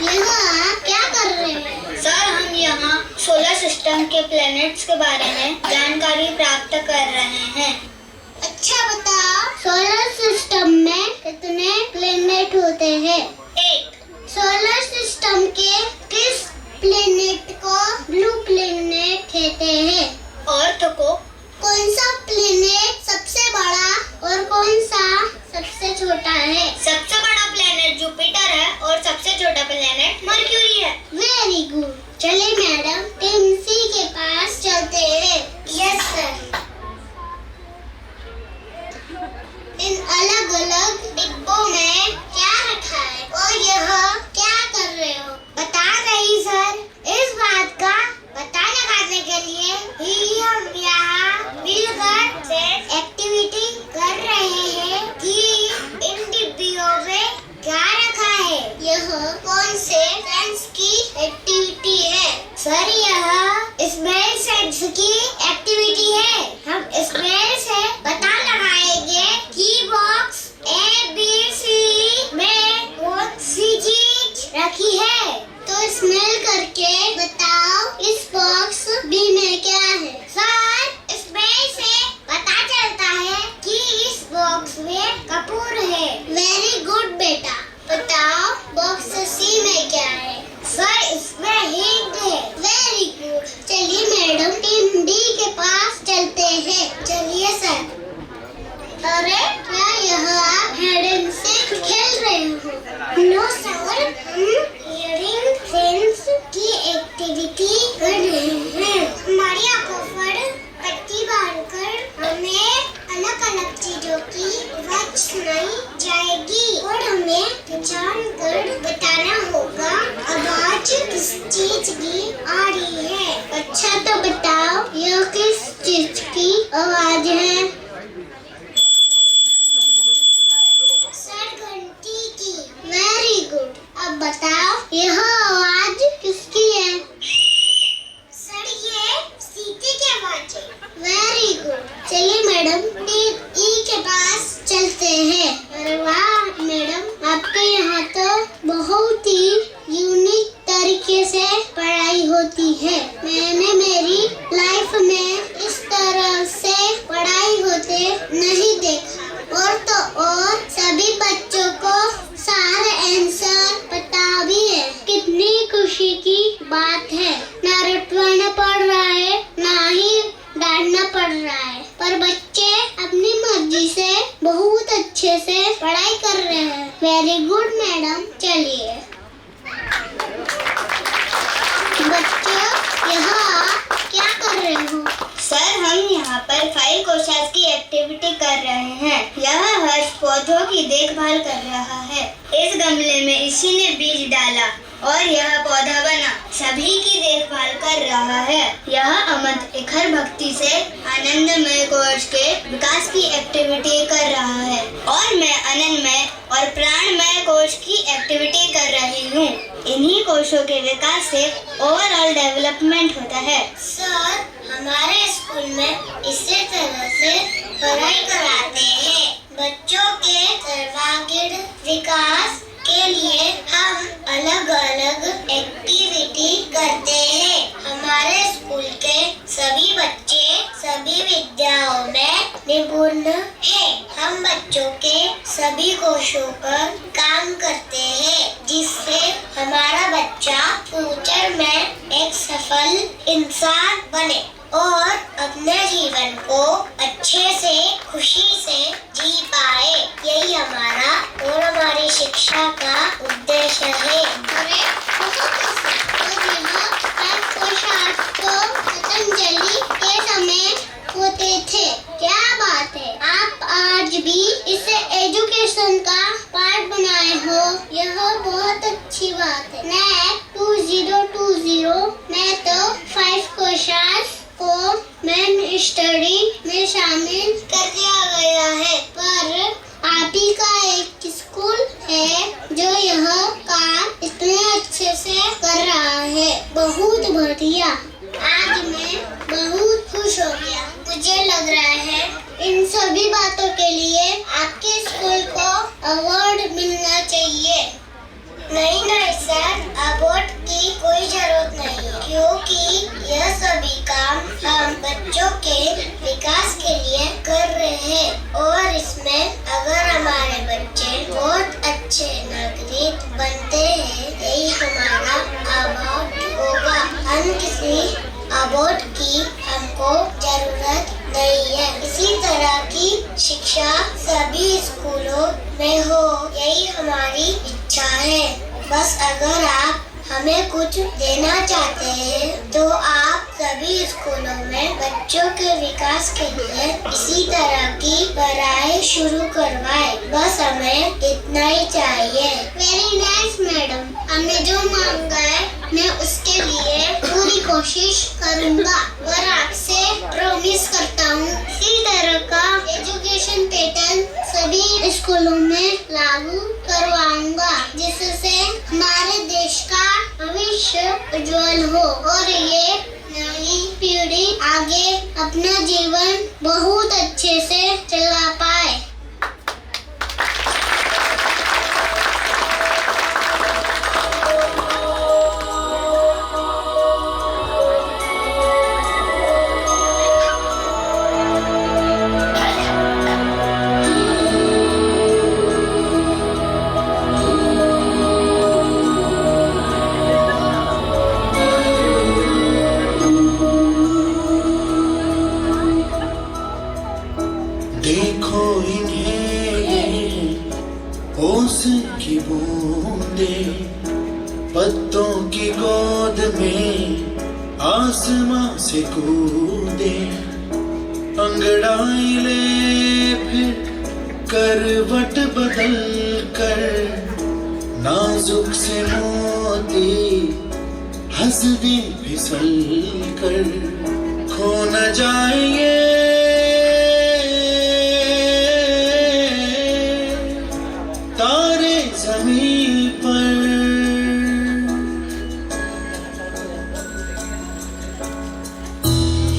यहाँ क्या कर रहे हैं? सर, हम यहाँ सोलर सिस्टम के प्लैनेट्स के बारे में जानकारी प्राप्त कर रहे हैं। अच्छा बताओ, सोलर सिस्टम में कितने प्लेनेट होते हैं? एक। सोलर सिस्टम के किस प्लेनेट को ब्लू प्लेनेट कहते हैं? अर्थ को। कौन सा प्लेनेट सबसे बड़ा और कौन सा सबसे छोटा है? सबसे बड़ा प्लेनेट जुपिटर है और सबसे छोटा प्लेनेट मर्क्यूरी है। Very good. चलिए मैडम, टीम सी के पास चलते हैं। Yes sir. इन अलग अलग डिब्बों में क्या रखा है और यह क्या कर रहे हो? बता रहे की एक्टिविटी है। हम इसमें से पता लगाएंगे कि बॉक्स ABC में कौन सी चीज रखी है। तो स्मेल करके बताओ इस बॉक्स B में क्या है। सर, इसमें से पता चलता है कि इस बॉक्स में कपूर है। वेरी गुड बेटा। बताओ बॉक्स C में क्या है। सर, इसमें हिंग है। Very good. चलिए मैडम, टीम D के पास चलते हैं। चलिए सर। अरे, क्या यहाँ आप हाइड एंड सीक खेल रहे हो? नो सर, हम हियरिंग सेंस की एक्टिविटी कर रहे हैं। हमारी आंखों पर पट्टी बांधकर हमें अलग अलग चीजों की आवाज सुनाई जाएगी और हमें पहचान कर बताना होगा आवाज किस चीज की आ रही है। अच्छा, तो बताओ यह किस चीज की आवाज है। सर, घंटी की। Very good. अब बताओ यह आवाज किसकी है। सर, ये सीटी की आवाज है। Very good. चलिए मैडम, टीम E के पास चलते हैं। अरे वाह मैडम, आपके यहाँ तो बहुत ही यूनिक तरीके से पढ़ाई होती है। मैंने मेरी लाइफ में इस तरह से पढ़ाई होते नहीं देखा। और तो और सभी बच्चों को सारे आंसर पता भी है। कितनी खुशी की बात है। ना रटवाना पड़ रहा है, ना ही डांटना पड़ रहा है, पर बच्चे अपनी मर्जी से बहुत अच्छे से पढ़ाई कर रहे हैं। Very good madam. चलिए बच्चों, यहाँ क्या कर रहे हो? सर, हम यहाँ पर 5 क्वेश्चंस की एक्टिविटी कर रहे हैं। यह हर्ष पौधों की देखभाल कर रहा है। इस गमले में इसी ने बीज डाला और यह पौधा बना। सभी की देखभाल कर रहा है। यह अमन इखर भक्ति से आनंदमय कोश के विकास की एक्टिविटी कर रहा है और मैं आनंदमय और प्राणमय कोश की एक्टिविटी कर रही हूँ। इन्हीं कोशों के विकास से ओवरऑल डेवलपमेंट होता है। सर, हमारे स्कूल में इसी तरह से पढ़ाई कराते हैं। बच्चों के सर्वांगीण विकास के लिए हम अलग अलग एक्टिविटी करते हैं। हमारे स्कूल के सभी बच्चे सभी विद्याओं में निपुण हैं। हम बच्चों के सभी कोशों पर काम करते हैं, जिससे हमारा बच्चा फ्यूचर में एक सफल इंसान बने और अपने जीवन को अच्छे से खुशी से जी पाए। यही हमारा और हमारी शिक्षा का उद्देश्य है। पतंजलि के समय होते थे। क्या बात है, आप आज भी इसे एजुकेशन का पार्ट बनाए हो। यह बहुत अच्छी बात है। नेक्स्ट 2020 में तो 5 क्वेश्चंस को मैन स्टडी में शामिल कर दिया गया है, पर आप ही का एक स्कूल है जो यह काम इतने अच्छे से कर रहा है। बहुत बढ़िया। आज मैं बहुत खुश हो गया। मुझे लग रहा है इन सभी बातों के लिए आपके स्कूल को अवार्ड मिलना चाहिए। नहीं सर, अवार्ड की कोई जरूरत नहीं, क्योंकि यह सभी काम हम बच्चों के विकास के लिए कर रहे हैं और इसमें अगर हमारे बच्चे बहुत अच्छे नागरिक बनते हैं, यही हमारा अवार्ड होगा। हम किसी अवार्ड की हमको जरूरत नहीं है। इसी तरह की शिक्षा सभी स्कूलों में हो, यही हमारी इच्छा है। बस अगर आप हमें कुछ देना चाहते हैं तो आप सभी स्कूलों में बच्चों के विकास के लिए इसी तरह की पढ़ाई शुरू करवाएं। बस हमें इतना ही चाहिए। वेरी नाइस मैडम, हमने जो मांगा है मैं उसके लिए पूरी कोशिश करूँगा और आपसे प्रॉमिस करता हूँ इसी तरह का एजुकेशन पैटर्न सभी स्कूलों में लागू करवाऊंगा, जिससे हमारे देश का भविष्य उज्जवल हो और ये नई पीढ़ी आगे अपना जीवन बहुत अच्छे से चला पाए। देखो इन्हें ये ओस की बूंदे, पत्तों की गोद में आसमां से कूदे, अंगड़ाई ले फिर करवट बदल कर, नाजुक से मोती हंस दे फिसल कर, खो न जाएंगे तारे जमीन पर।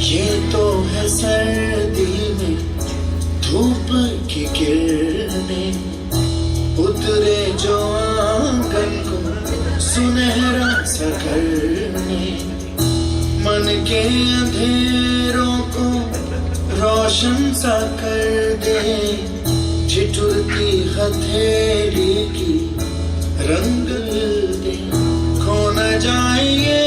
ये तो है सर्दी में धूप की किरणें, उतरे जो आंगन को सुनहरा सा करने, मन के अंधेरों को रोशन सा कर दे, ठिठुरती हथेली की रंग दे, खो न जाएंगे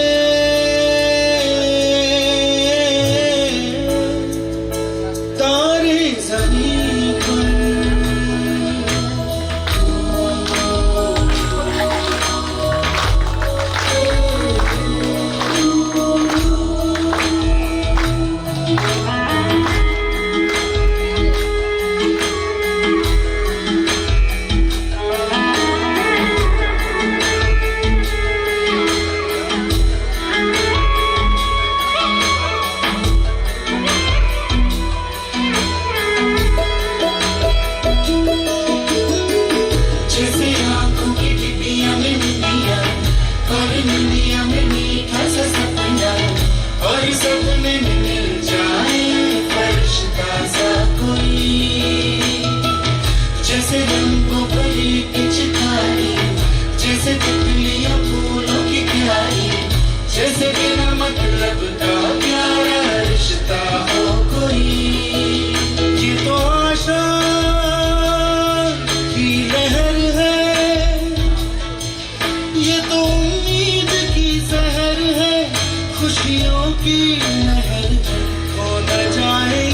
तारे ज़मीन पर। जैसे रंगों भरी पिचकारी, जैसे तितलियां फूलों की क्यारी, जैसे बिना मतलब का प्यारा रिश्ता हो कोई। ये तो आशा की लहर है, ये तो उम्मीद की सहर है, खुशियों की लहर है, खो न जाए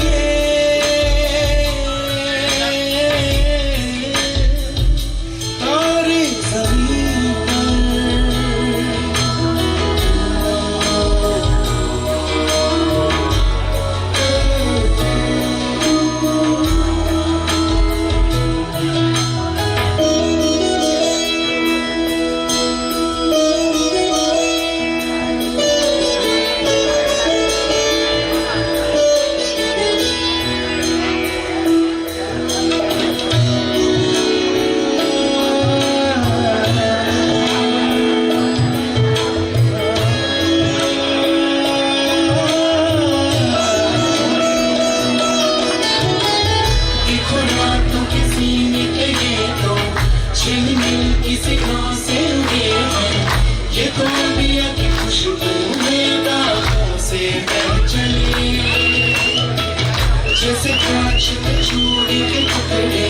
जैसे कांच में चूड़ी के टुकड़े,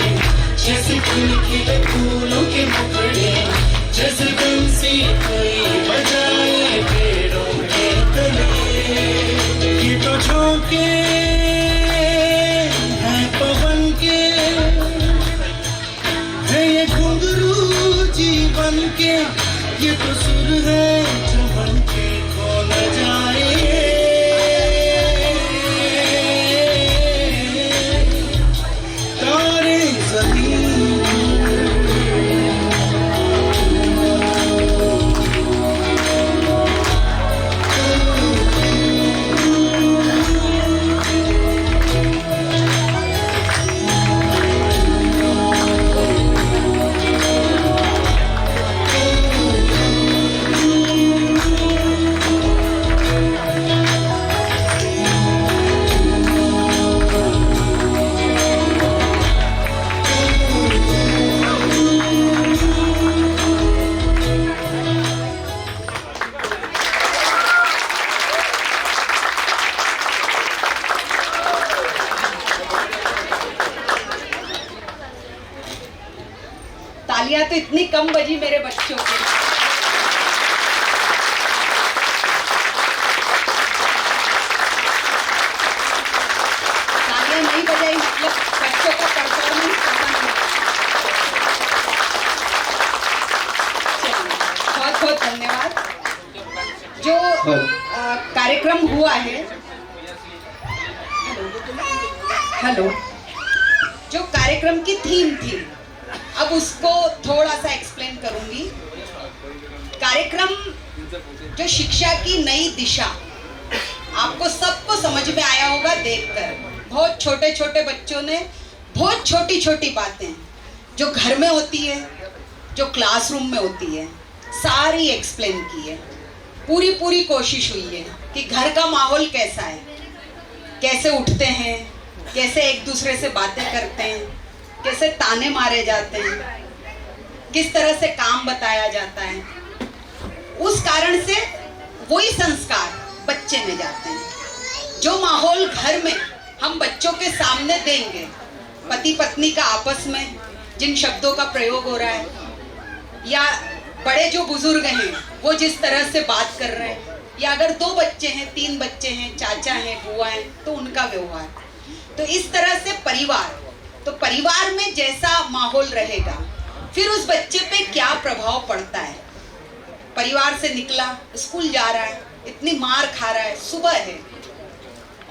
जैसे खिलखिले फूलों के मुखड़े, जैसे बंसी कोई बजाए पेड़ों के तले। ये तो झोंके हैं पवन के, है ये घुंघरू जीवन के, ये तो सुर है चमन के, खो न जाए तो इतनी कम बजी मेरे बच्चों की। तालियां नहीं बजाई मतलब बच्चों का परफॉर्मेंस पसंद नहीं। बहुत बहुत धन्यवाद। जो कार्यक्रम हुआ है, हेलो, जो कार्यक्रम की थीम थी, अब उसको थोड़ा सा एक्सप्लेन करूंगी। कार्यक्रम जो शिक्षा की नई दिशा, आपको सबको समझ में आया होगा देखकर। बहुत छोटे छोटे बच्चों ने बहुत छोटी छोटी बातें जो घर में होती है, जो क्लासरूम में होती है, सारी एक्सप्लेन की है। पूरी कोशिश हुई है कि घर का माहौल कैसा है, कैसे उठते हैं, कैसे एक दूसरे से बातें करते हैं, कैसे ताने मारे जाते हैं, किस तरह से काम बताया जाता है। उस कारण से वही संस्कार बच्चे में जाते हैं। जो माहौल घर में हम बच्चों के सामने देंगे, पति पत्नी का आपस में जिन शब्दों का प्रयोग हो रहा है, या बड़े जो बुजुर्ग हैं वो जिस तरह से बात कर रहे हैं, या अगर 2 बच्चे हैं, 3 बच्चे हैं, चाचा हैं, बुआ हैं, तो उनका व्यवहार, तो इस तरह से परिवार में जैसा माहौल रहेगा, फिर उस बच्चे पे क्या प्रभाव पड़ता है। परिवार से निकला, स्कूल जा रहा है, इतनी मार खा रहा है, सुबह है,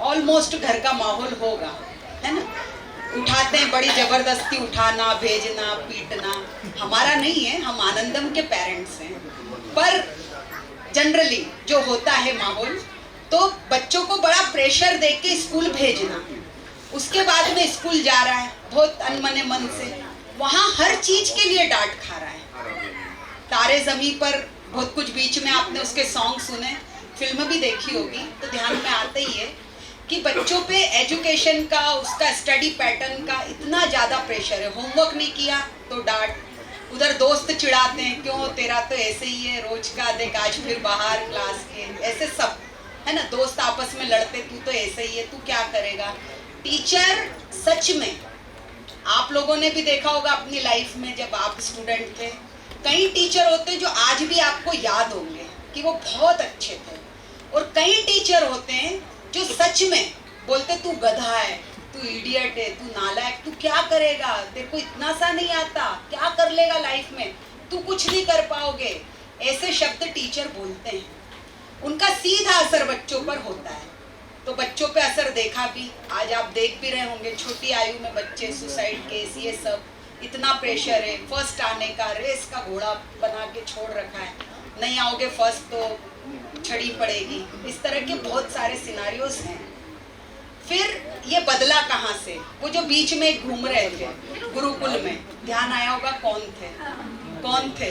ऑलमोस्ट घर का माहौल होगा, है ना। उठाते हैं, बड़ी जबरदस्ती उठाना, भेजना, पीटना हमारा नहीं है, हम आनंदम के पेरेंट्स हैं, पर जनरली जो होता है माहौल, तो बच्चों को बड़ा प्रेशर दे के स्कूल भेजना, उसके बाद में स्कूल जा रहा है बहुत अनमने मन से, वहाँ हर चीज के लिए डांट खा रहा है। तारे ज़मीं पर बहुत कुछ, बीच में आपने उसके सॉन्ग सुने, फिल्म भी देखी होगी, तो ध्यान में आता ही है कि बच्चों पे एजुकेशन का, उसका स्टडी पैटर्न का इतना ज़्यादा प्रेशर है। होमवर्क नहीं किया तो डांट, उधर दोस्त चिढ़ाते हैं, क्यों तेरा तो ऐसे ही है, रोज का देख आज फिर बाहर क्लास के, ऐसे सब है ना। दोस्त आपस में लड़ते, तू तो ऐसे ही है, तू क्या करेगा। टीचर सच में, आप लोगों ने भी देखा होगा अपनी लाइफ में, जब आप स्टूडेंट थे, कई टीचर होते जो आज भी आपको याद होंगे कि वो बहुत अच्छे थे, और कई टीचर होते हैं जो सच में बोलते तू गधा है, तू इडियट है, तू नालायक, तू क्या करेगा, तेरे को इतना सा नहीं आता, क्या कर लेगा लाइफ में, तू कुछ नहीं कर पाओगे, ऐसे शब्द टीचर बोलते हैं। उनका सीधा असर बच्चों पर होता है। तो बच्चों पे असर देखा भी, आज आप देख भी रहे होंगे, छोटी आयु में बच्चे, सुसाइड केस, ये सब, इतना प्रेशर है, फर्स्ट आने का, रेस का घोड़ा बना के छोड़ रखा है, नहीं आओगे फर्स्ट तो छड़ी पड़ेगी, इस तरह के बहुत सारे सिनारियोज हैं। फिर ये बदला कहाँ से, वो जो बीच में घूम रहे थे गुरुकुल में, ध्यान आया होगा कौन थे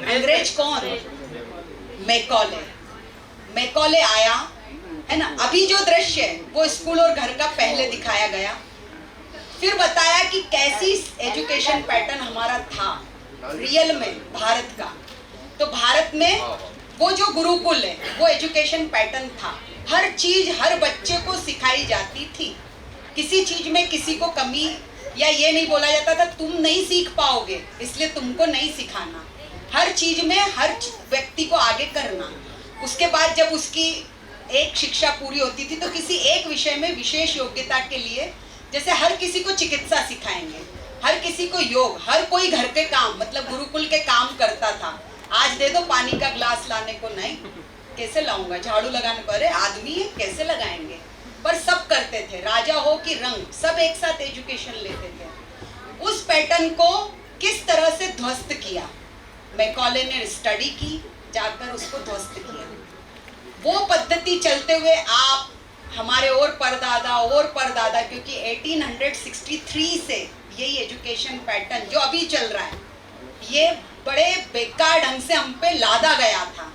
अंग्रेज, कौन, मैकॉले आया, है ना। अभी जो दृश्य है वो स्कूल और घर का पहले दिखाया गया, फिर बताया कि कैसी एजुकेशन पैटर्न हमारा था रियल में भारत का। तो भारत में वो जो गुरुकुल है वो एजुकेशन पैटर्न था, हर चीज हर बच्चे को सिखाई जाती थी, किसी चीज में किसी को कमी या ये नहीं बोला जाता था तुम नहीं सीख पाओगे इसलिए तुमको नहीं सिखाना, हर चीज में हर व्यक्ति को आगे करना। उसके बाद जब उसकी एक शिक्षा पूरी होती थी तो किसी एक विषय में विशेष योग्यता के लिए, जैसे हर किसी को चिकित्सा सिखाएंगे, हर किसी को योग, हर कोई घर के काम, मतलब गुरुकुल के काम करता था। आज दे दो पानी का ग्लास लाने को, नहीं, कैसे लाऊंगा, झाड़ू लगाने को, अरे आदमी है कैसे लगाएंगे, पर सब करते थे, राजा हो कि रंग, सब एक साथ एजुकेशन लेते थे। उस पैटर्न को किस तरह से ध्वस्त किया, मैकॉले ने स्टडी की, जाकर उसको ध्वस्त किया। वो पद्धति चलते हुए आप हमारे और परदादा, क्योंकि 1863 से यही एजुकेशन पैटर्न जो अभी चल रहा है, ये बड़े बेकार ढंग से हम पे लादा गया था।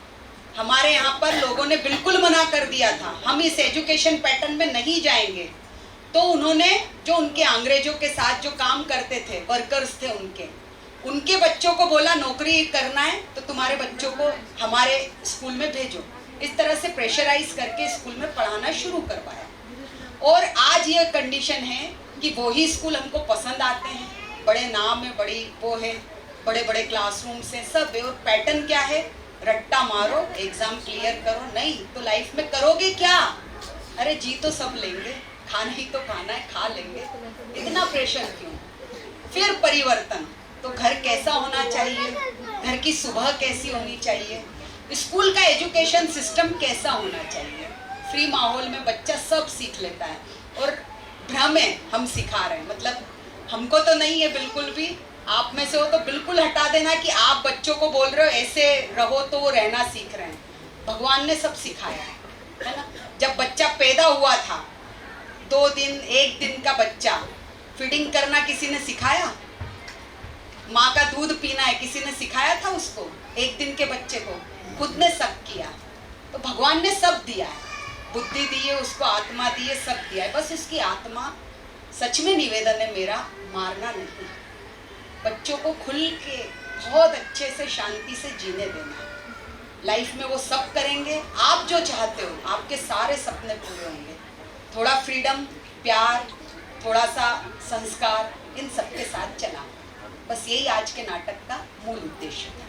हमारे यहाँ पर लोगों ने बिल्कुल मना कर दिया था, हम इस एजुकेशन पैटर्न में नहीं जाएंगे। तो उन्होंने जो उनके अंग्रेजों के साथ जो काम करते थे, वर्कर्स थे उनके बच्चों को बोला नौकरी करना है तो तुम्हारे बच्चों को हमारे स्कूल में भेजो। इस तरह से प्रेशराइज करके स्कूल में पढ़ाना शुरू करवाया। और आज ये कंडीशन है कि वो ही स्कूल हमको पसंद आते हैं, बड़े नाम है, बड़ी वो है, बड़े बड़े क्लासरूम्स हैं, सब है। और पैटर्न क्या है? रट्टा मारो, एग्जाम क्लियर करो। नहीं तो लाइफ में करोगे क्या? अरे जी तो सब लेंगे, खाना ही तो खाना है, खा लेंगे, इतना प्रेशर क्यों? फिर परिवर्तन, तो घर कैसा होना चाहिए, घर की सुबह कैसी होनी चाहिए, स्कूल का एजुकेशन सिस्टम कैसा होना चाहिए, फ्री माहौल में बच्चा सब सीख लेता है। और भ्रम है हम सिखा रहे हैं, मतलब हमको तो नहीं है बिल्कुल भी, आप में से हो तो बिल्कुल हटा देना कि आप बच्चों को बोल रहे हो ऐसे रहो तो वो रहना सीख रहे हैं। भगवान ने सब सिखाया है ना। जब बच्चा पैदा हुआ था, 2 दिन 1 दिन का बच्चा, फीडिंग करना किसी ने सिखाया? माँ का दूध पीना है किसी ने सिखाया था उसको? 1 दिन के बच्चे को खुद ने सब किया। तो भगवान ने सब दिया है, बुद्धि दी है उसको, आत्मा दी है, सब दिया है। बस उसकी आत्मा, सच में निवेदन है मेरा, मारना नहीं, बच्चों को खुल के बहुत अच्छे से शांति से जीने देना। लाइफ में वो सब करेंगे, आप जो चाहते हो आपके सारे सपने पूरे होंगे। थोड़ा फ्रीडम, प्यार, थोड़ा सा संस्कार, इन सब के साथ चला। बस यही आज के नाटक का मूल उद्देश्य था।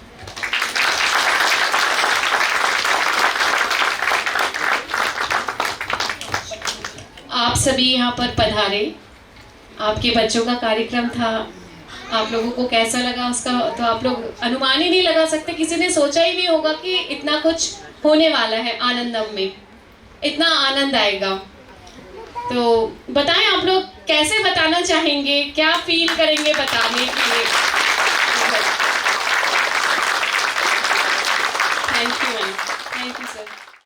आप सभी यहाँ पर पधारे, आपके बच्चों का कार्यक्रम था, आप लोगों को कैसा लगा उसका तो आप लोग अनुमान ही नहीं लगा सकते। किसी ने सोचा ही नहीं होगा कि इतना कुछ होने वाला है आनंदम में, इतना आनंद आएगा। तो बताएं आप लोग कैसे बताना चाहेंगे, क्या फील करेंगे बताने के लिए? Thank you sir.